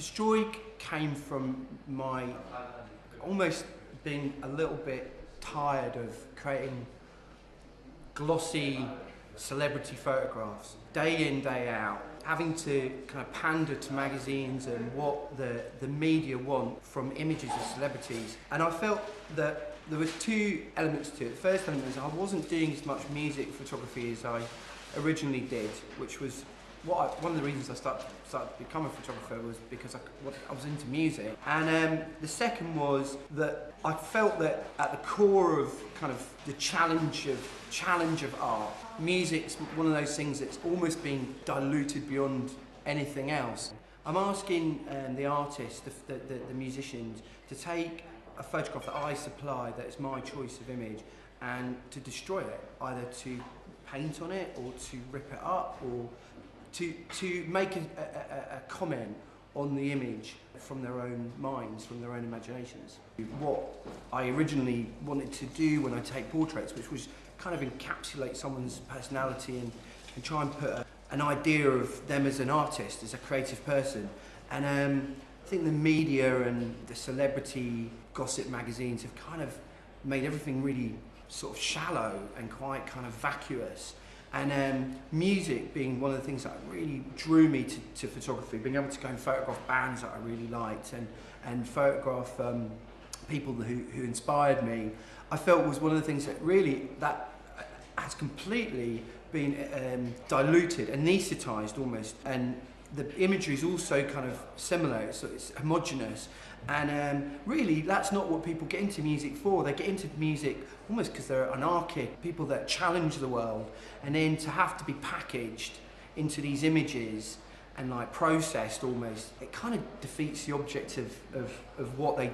Destroy came from my almost being a little bit tired of creating glossy celebrity photographs day in, day out, having to kind of pander to magazines and what the media want from images of celebrities. And I felt that there was two elements to it. The first element was I wasn't doing as much music photography as I originally did, which was one of the reasons I started to become a photographer was because I was into music. And the second was that I felt that at the core of kind of the challenge of art, music's one of those things that's almost been diluted beyond anything else. I'm asking the artists, the musicians, to take a photograph that I supply, that is my choice of image, and to destroy it, either to paint on it or to rip it up or to make a comment on the image from their own minds, from their own imaginations. What I originally wanted to do when I take portraits, which was kind of encapsulate someone's personality and try and put an idea of them as an artist, as a creative person. And I think the media and the celebrity gossip magazines have kind of made everything really sort of shallow and quite kind of vacuous. And music being one of the things that really drew me to photography, being able to go and photograph bands that I really liked and photograph people who inspired me, I felt was one of the things that really has completely been diluted, anaesthetised almost, and the imagery is also kind of similar, so it's homogenous. And really, that's not what people get into music for. They get into music almost because they're anarchic, people that challenge the world, and then to have to be packaged into these images and like processed almost, it kind of defeats the object of what they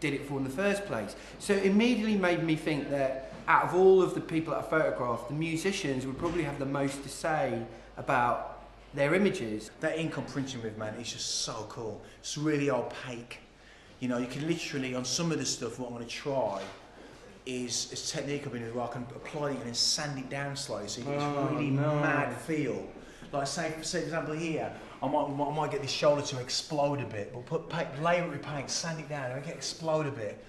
did it for in the first place. So it immediately made me think that out of all of the people that I photographed, the musicians would probably have the most to say about their images. That ink I'm printing with, man, is just so cool. It's really opaque. You know, you can literally, on some of the stuff, what I'm going to try is a technique I've been doing where I can apply it and then sand it down slightly so you get this really mad feel. Like say for example here, I might get this shoulder to explode a bit, but layer it with paint, sand it down, and make it explode a bit,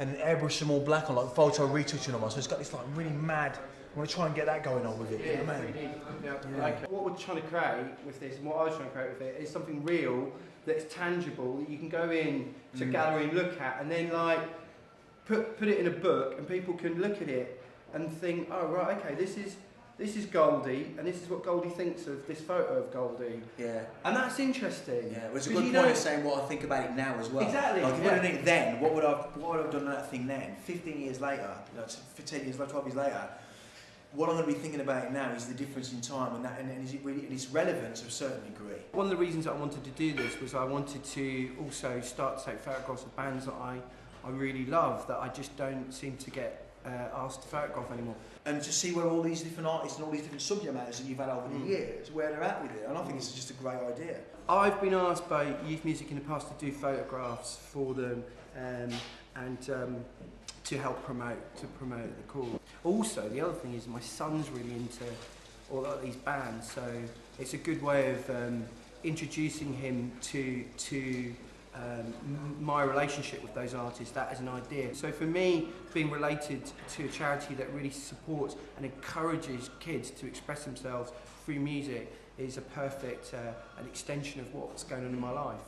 and then airbrush some more black on, like photo retouching on. So it's got this like really mad. I want to try and get that going on with it. Yeah, you know what I mean? Yeah. Like, what we're trying to create with this, and what I was trying to create with it, is something real that's tangible that you can go in to a gallery and look at, and then like put it in a book, and people can look at it and think, oh right, okay, this is Goldie, and this is what Goldie thinks of this photo of Goldie. Yeah. And that's interesting. Yeah, well, it's a good point of saying what I think about it now as well. Exactly. Like, if I did it then, what would I have done on that thing then? 15 years later, 10 years, 12 years later, what I'm going to be thinking about it now is the difference in time and is it really, and its relevance to a certain degree. One of the reasons I wanted to do this was I wanted to also start to take photographs of bands that I really love, that I just don't seem to get asked to photograph anymore. And to see where all these different artists and all these different subject matters that you've had over the years, where they're at with it, and I think it's just a great idea. I've been asked by Youth Music in the past to do photographs for them and to help promote the cause. Also, the other thing is my son's really into all of these bands, so it's a good way of introducing him to my relationship with those artists, that as an idea. So for me, being related to a charity that really supports and encourages kids to express themselves through music is a perfect an extension of what's going on in my life.